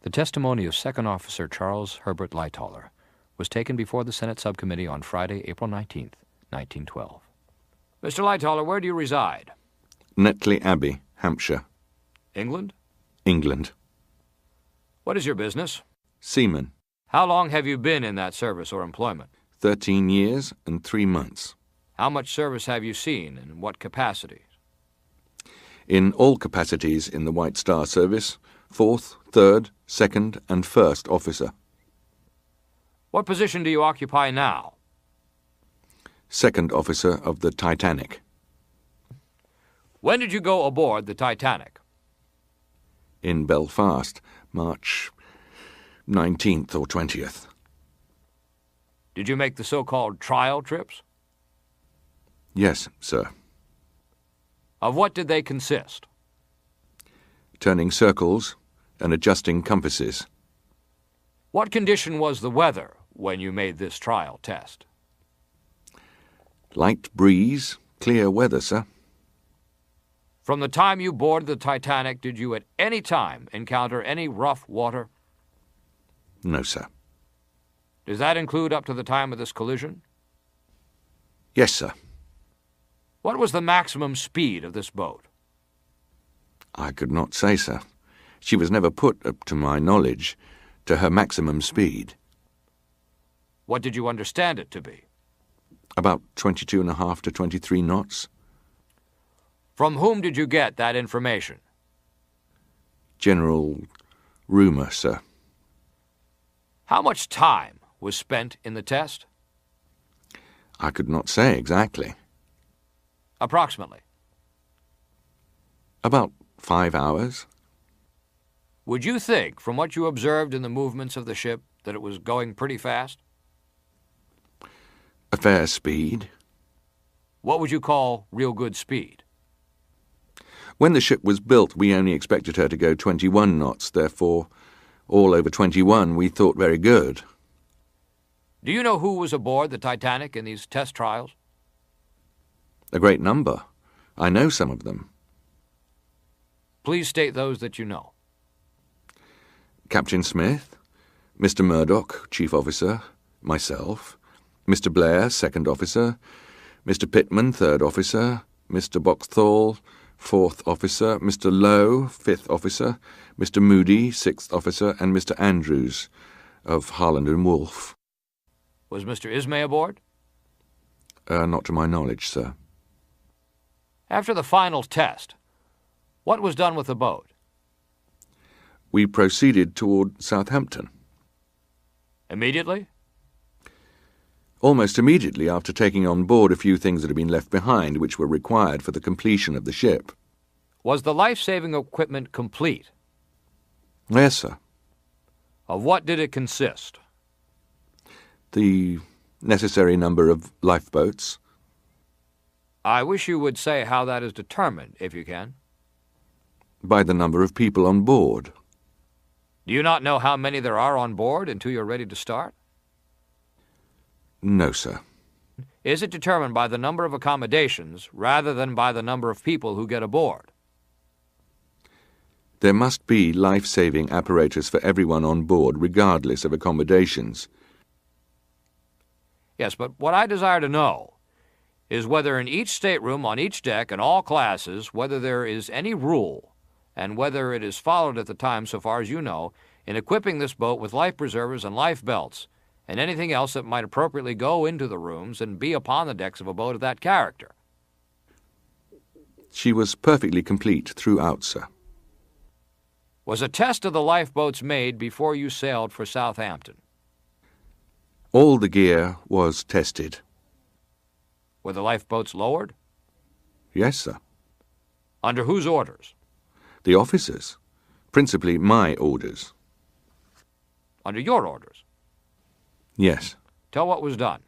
The testimony of Second Officer Charles Herbert Lightoller was taken before the Senate Subcommittee on Friday, April 19th, 1912. Mr. Lightoller, where do you reside? Netley Abbey, Hampshire. England? England. What is your business? Seaman. How long have you been in that service or employment? 13 years and 3 months. How much service have you seen, and in what capacity? In all capacities in the White Star Service, 4th, 3rd, 2nd and 1st Officer. What position do you occupy now? 2nd Officer of the Titanic. When did you go aboard the Titanic? In Belfast, March 19th or 20th. Did you make the so-called trial trips? Yes, sir. Of what did they consist? Turning circles and adjusting compasses. What condition was the weather when you made this trial test? Light breeze, clear weather, sir. From the time you boarded the Titanic, did you at any time encounter any rough water? No, sir. Does that include up to the time of this collision? Yes, sir. What was the maximum speed of this boat? I could not say, sir. She was never put, up to my knowledge, to her maximum speed. What did you understand it to be? About 22.5 to 23 knots. From whom did you get that information? General rumour, sir. How much time was spent in the test? I could not say exactly. Approximately. About 5 hours. Would you think, from what you observed in the movements of the ship, that it was going pretty fast? A fair speed. What would you call real good speed? When the ship was built, we only expected her to go 21 knots, therefore, all over 21 we thought very good. Do you know who was aboard the Titanic in these test trials? A great number. I know some of them. Please state those that you know. Captain Smith, Mr. Murdoch, Chief Officer, myself, Mr. Blair, Second Officer, Mr. Pittman, Third Officer, Mr. Boxthall, Fourth Officer, Mr. Lowe, Fifth Officer, Mr. Moody, Sixth Officer, and Mr. Andrews of Harland and Wolff. Was Mr. Ismay aboard? Not to my knowledge, sir. After the final test, what was done with the boat? We proceeded toward Southampton. Immediately? Almost immediately after taking on board a few things that had been left behind which were required for the completion of the ship. Was the life-saving equipment complete? Yes, sir. Of what did it consist? The necessary number of lifeboats. I wish you would say how that is determined, if you can. By the number of people on board. Do you not know how many there are on board until you're ready to start? No, sir. Is it determined by the number of accommodations rather than by the number of people who get aboard? There must be life-saving apparatus for everyone on board, regardless of accommodations. Yes, but what I desire to know is whether in each stateroom on each deck in all classes, whether there is any rule, and whether it is followed at the time, so far as you know, in equipping this boat with life preservers and life belts, and anything else that might appropriately go into the rooms and be upon the decks of a boat of that character. She was perfectly complete throughout, sir. Was a test of the lifeboats made before you sailed for Southampton? All the gear was tested. Were the lifeboats lowered? Yes, sir. Under whose orders? The officers. Principally my orders. Under your orders? Yes. Tell what was done.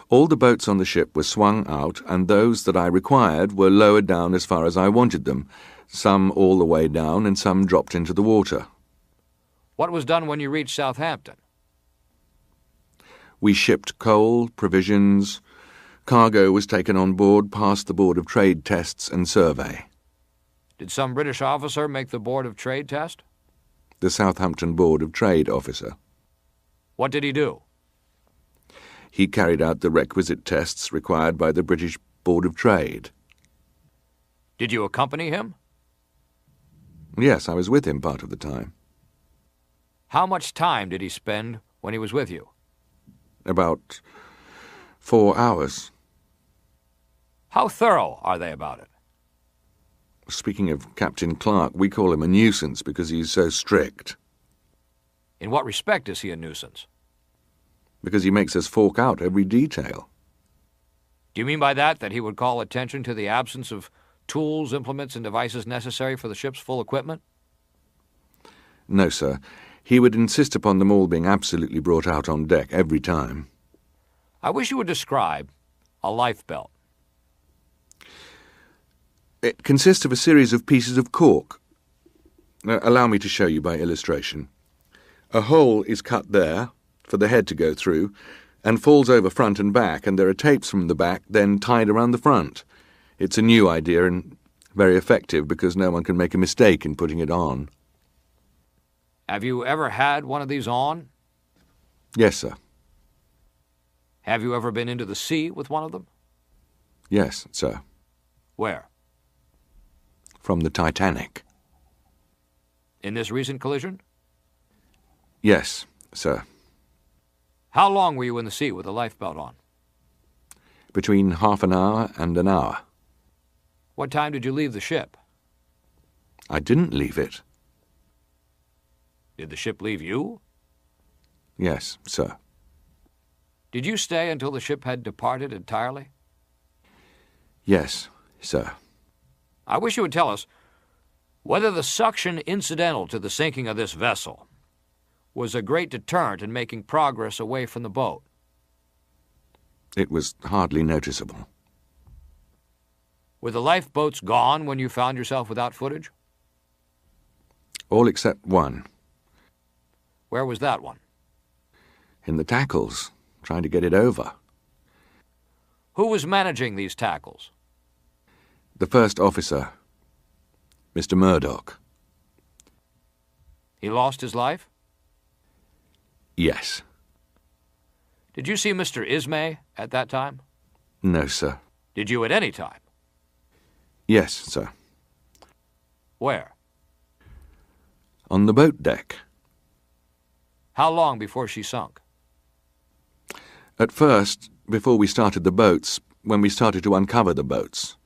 All the boats on the ship were swung out, and those that I required were lowered down as far as I wanted them, some all the way down and some dropped into the water. What was done when you reached Southampton? We shipped coal, provisions, cargo was taken on board, past the Board of Trade tests and survey. Did some British officer make the Board of Trade test? the Southampton Board of Trade officer. What did he do? He carried out the requisite tests required by the British Board of Trade. Did you accompany him? Yes, I was with him part of the time. How much time did he spend when he was with you? About 4 hours. How thorough are they about it? Speaking of Captain Clark, we call him a nuisance because he's so strict. In what respect is he a nuisance? Because he makes us fork out every detail. Do you mean by that he would call attention to the absence of tools, implements, and devices necessary for the ship's full equipment? No, sir. He would insist upon them all being absolutely brought out on deck every time. I wish you would describe a life belt. It consists of a series of pieces of cork. Allow me to show you by illustration. A hole is cut there for the head to go through and falls over front and back, and there are tapes from the back then tied around the front. It's a new idea and very effective because no one can make a mistake in putting it on. Have you ever had one of these on? Yes, sir. Have you ever been into the sea with one of them? Yes, sir. Where? From the Titanic. In this recent collision? Yes, sir. How long were you in the sea with a lifebelt on? Between half an hour and an hour. What time did you leave the ship? I didn't leave it. Did the ship leave you? Yes, sir. Did you stay until the ship had departed entirely? Yes, sir. I wish you would tell us whether the suction incidental to the sinking of this vessel was a great deterrent in making progress away from the boat. It was hardly noticeable. Were the lifeboats gone when you found yourself without footage? All except one. Where was that one? In the tackles, trying to get it over. Who was managing these tackles? The first officer, Mr. Murdoch. He lost his life? Yes. Did you see Mr. Ismay at that time? No, sir. Did you at any time? Yes, sir. Where? On the boat deck. How long before she sunk? At first, before we started the boats, when we started to uncover the boats.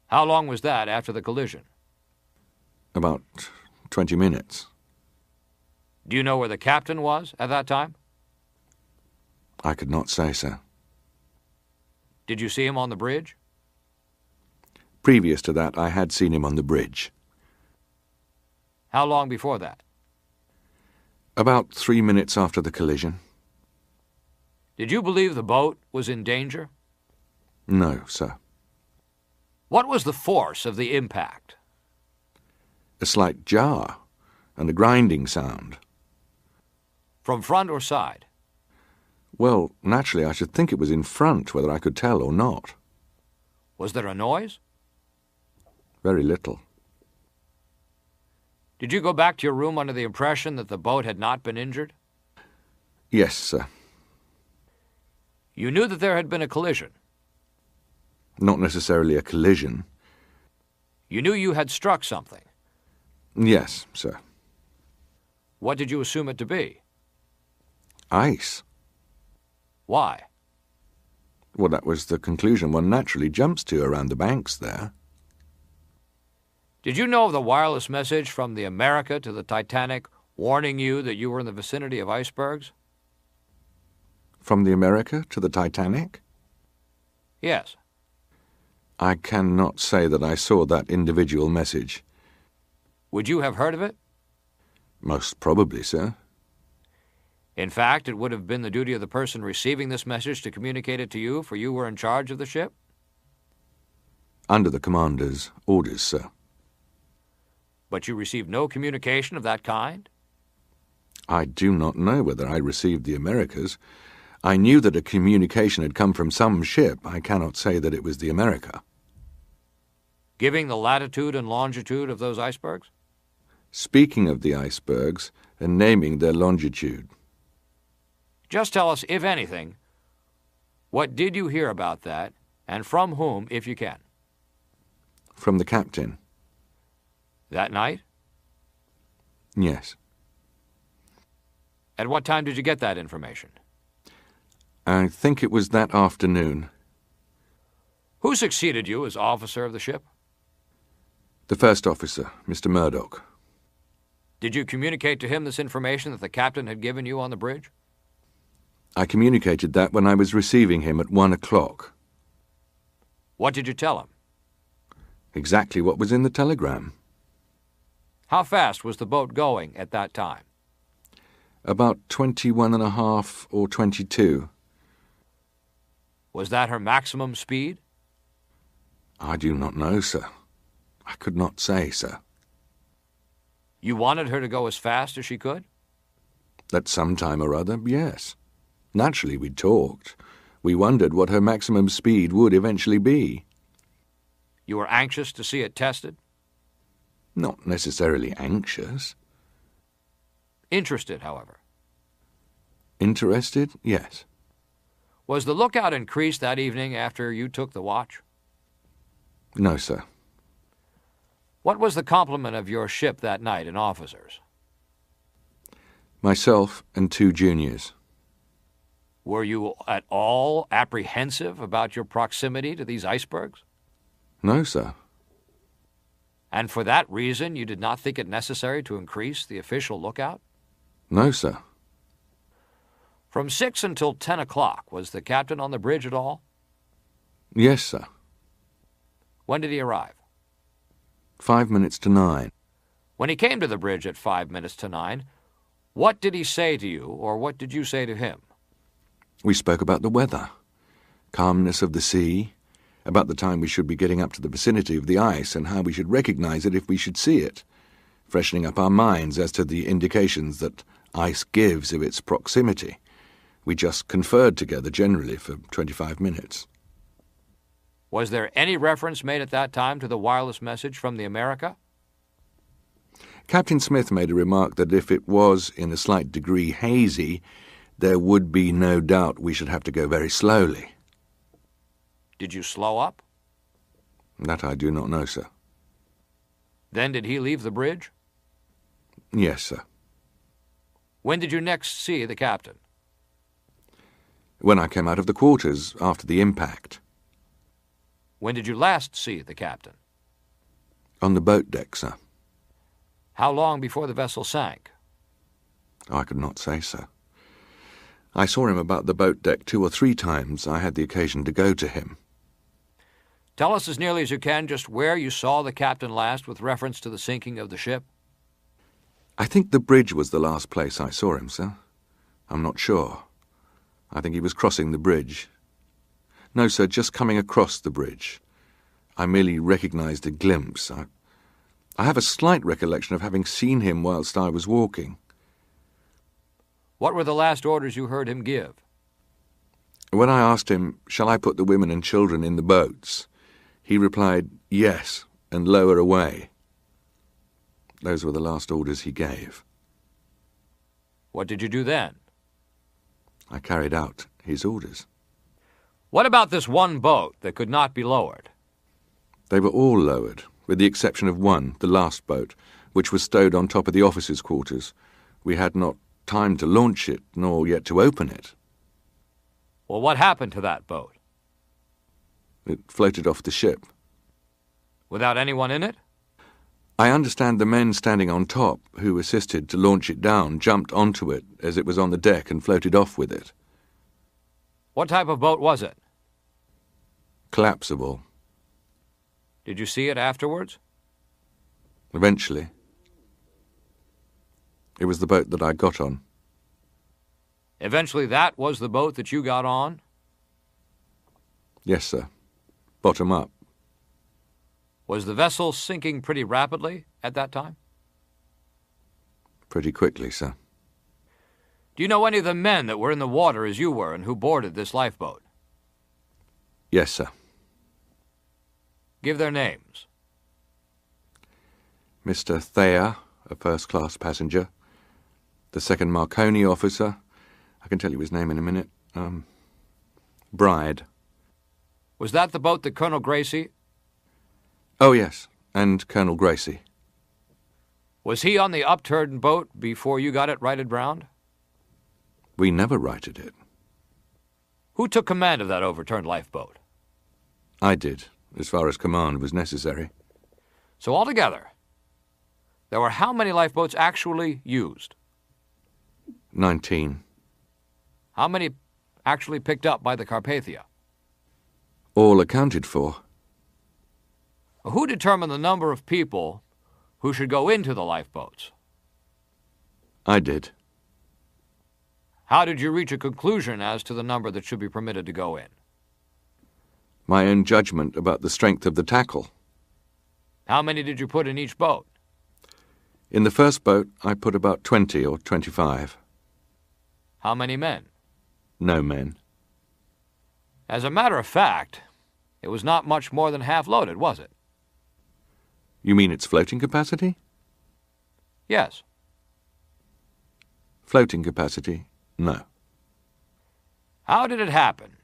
How long was that after the collision? About 20 minutes. Do you know where the captain was at that time? I could not say, sir. Did you see him on the bridge? Previous to that, I had seen him on the bridge. How long before that? About 3 minutes after the collision. Did you believe the boat was in danger? No, sir. What was the force of the impact? A slight jar and a grinding sound. From front or side? Well, naturally, I should think it was in front, whether I could tell or not. Was there a noise? Very little. Did you go back to your room under the impression that the boat had not been injured? Yes, sir. You knew that there had been a collision. Not necessarily a collision. You knew you had struck something. Yes, sir. What did you assume it to be? Ice. Why? Well, that was the conclusion one naturally jumps to around the banks there. Did you know of the wireless message from the America to the Titanic warning you that you were in the vicinity of icebergs? From the America to the Titanic? Yes. I cannot say that I saw that individual message. Would you have heard of it? Most probably, sir. In fact, it would have been the duty of the person receiving this message to communicate it to you, for you were in charge of the ship? Under the commander's orders, sir. But you received no communication of that kind? I do not know whether I received the Americas. I knew that a communication had come from some ship. I cannot say that it was the America. Giving the latitude and longitude of those icebergs? speaking of the icebergs and naming their longitude. Just tell us, if anything, what did you hear about that, and from whom, if you can? From the captain. That night? Yes. At what time did you get that information? I think it was that afternoon. Who succeeded you as officer of the ship? The first officer, Mr. Murdoch. Did you communicate to him this information that the captain had given you on the bridge? I communicated that when I was receiving him at 1 o'clock. What did you tell him? Exactly what was in the telegram. How fast was the boat going at that time? About 21.5 or 22. Was that her maximum speed? I do not know, sir. I could not say, sir. You wanted her to go as fast as she could? At some time or other, yes. Naturally, we talked. We wondered what her maximum speed would eventually be. You were anxious to see it tested? Not necessarily anxious. Interested, however. Interested? Yes. Was the lookout increased that evening after you took the watch? No, sir. What was the complement of your ship that night in officers? Myself and 2 juniors. Were you at all apprehensive about your proximity to these icebergs? No, sir. And for that reason you did not think it necessary to increase the official lookout? No, sir. From 6 until 10 o'clock, was the captain on the bridge at all? Yes, sir. When did he arrive? 5 minutes to 9. When he came to the bridge at 5 minutes to 9, what did he say to you, or what did you say to him? We spoke about the weather, calmness of the sea, about the time we should be getting up to the vicinity of the ice and how we should recognize it if we should see it, freshening up our minds as to the indications that ice gives of its proximity. We just conferred together generally for 25 minutes. Was there any reference made at that time to the wireless message from the America? Captain Smith made a remark that if it was in a slight degree hazy, there would be no doubt we should have to go very slowly. Did you slow up? That I do not know, sir. Then did he leave the bridge? Yes, sir. When did you next see the captain? When I came out of the quarters after the impact. When did you last see the captain? On the boat deck, sir. How long before the vessel sank? I could not say, sir. I saw him about the boat deck 2 or 3 times I had the occasion to go to him. Tell us as nearly as you can just where you saw the captain last with reference to the sinking of the ship. I think the bridge was the last place I saw him, sir. I'm not sure. I think he was crossing the bridge. No, sir, just coming across the bridge. I merely recognized a glimpse. I have a slight recollection of having seen him whilst I was walking. What were the last orders you heard him give? When I asked him, shall I put the women and children in the boats, he replied, yes, and lower away. Those were the last orders he gave. What did you do then? I carried out his orders. What about this one boat that could not be lowered? They were all lowered, with the exception of one, the last boat, which was stowed on top of the officers' quarters. We had not time to launch it, nor yet to open it. Well, what happened to that boat? It floated off the ship. Without anyone in it? I understand the men standing on top, who assisted to launch it down, jumped onto it as it was on the deck and floated off with it. What type of boat was it? Collapsible. Did you see it afterwards? Eventually. It was the boat that I got on. Eventually that was the boat that you got on? Yes, sir. Bottom up. Was the vessel sinking pretty rapidly at that time? Pretty quickly, sir. Do you know any of the men that were in the water as you were and who boarded this lifeboat? Yes, sir. Give their names. Mr. Thayer, a first-class passenger. The second Marconi officer, I can tell you his name in a minute, Bride. Was that the boat that Colonel Gracie? Oh, yes, and Colonel Gracie. Was he on the upturned boat before you got it righted round? We never righted it. Who took command of that overturned lifeboat? I did, as far as command was necessary. So altogether, there were how many lifeboats actually used? 19. How many actually picked up by the Carpathia? All accounted for. Who determined the number of people who should go into the lifeboats? I did. How did you reach a conclusion as to the number that should be permitted to go in? My own judgment about the strength of the tackle. How many did you put in each boat? In the first boat, I put about 20 or 25. How many men? No men. As a matter of fact, it was not much more than half loaded, was it? You mean its floating capacity? Yes. Floating capacity? No. How did it happen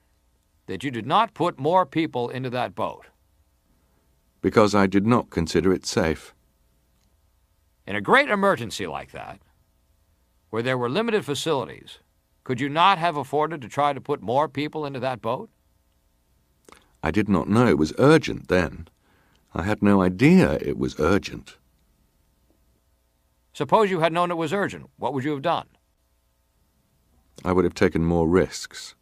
that you did not put more people into that boat? Because I did not consider it safe. In a great emergency like that, where there were limited facilities, could you not have afforded to try to put more people into that boat? I did not know it was urgent then. I had no idea it was urgent. Suppose you had known it was urgent. What would you have done? I would have taken more risks.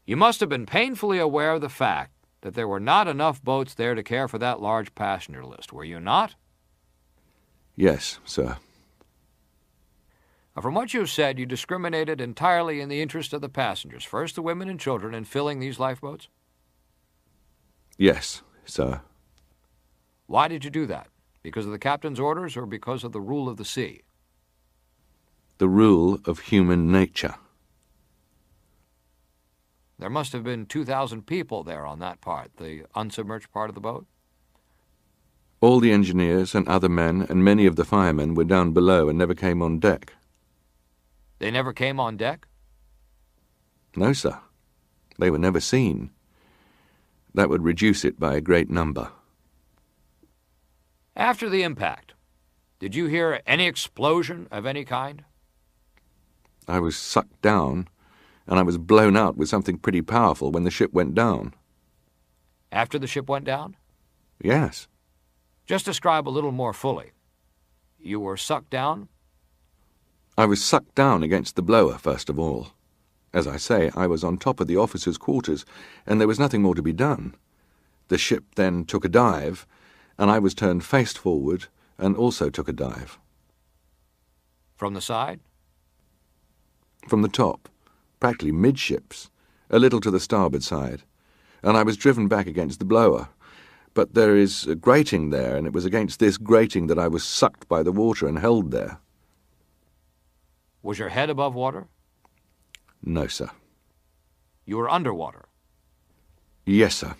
You must have been painfully aware of the fact that there were not enough boats there to care for that large passenger list, were you not? Yes, sir. From what you've said, you discriminated entirely in the interest of the passengers, first the women and children, in filling these lifeboats? Yes, sir. Why did you do that? Because of the captain's orders or because of the rule of the sea? The rule of human nature. There must have been 2,000 people there on that part, the unsubmerged part of the boat? All the engineers and other men and many of the firemen were down below and never came on deck. They never came on deck? No, sir. They were never seen. That would reduce it by a great number. After the impact, did you hear any explosion of any kind? I was sucked down, and I was blown out with something pretty powerful when the ship went down. After the ship went down? Yes. Just describe a little more fully. You were sucked down? I was sucked down against the blower, first of all. As I say, I was on top of the officers' quarters, and there was nothing more to be done. The ship then took a dive, and I was turned face forward and also took a dive. From the side? From the top, practically midships, a little to the starboard side, and I was driven back against the blower. But there is a grating there, and it was against this grating that I was sucked by the water and held there. Was your head above water? No, sir. You were underwater? Yes, sir.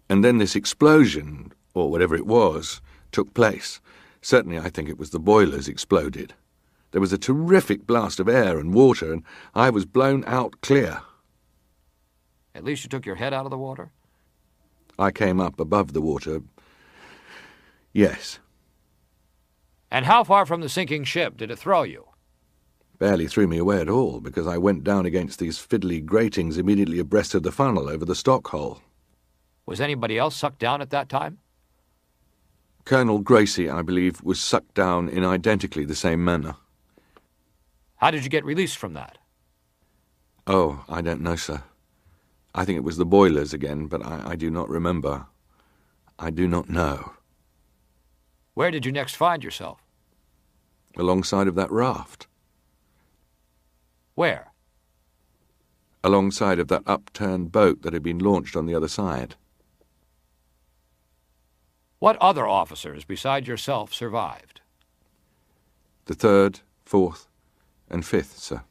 And then this explosion, or whatever it was, took place. Certainly I think it was the boilers exploded. There was a terrific blast of air and water, and I was blown out clear. At least you took your head out of the water? I came up above the water. Yes. And how far from the sinking ship did it throw you? Barely threw me away at all, because I went down against these fiddly gratings immediately abreast of the funnel over the stock hole. Was anybody else sucked down at that time? Colonel Gracie, I believe, was sucked down in identically the same manner. How did you get released from that? Oh, I don't know, sir. I think it was the boilers again, but I do not remember. I do not know. Where did you next find yourself? Alongside of that raft. Where? Alongside of that upturned boat that had been launched on the other side. What other officers besides yourself survived? The 3rd, 4th, and 5th, sir.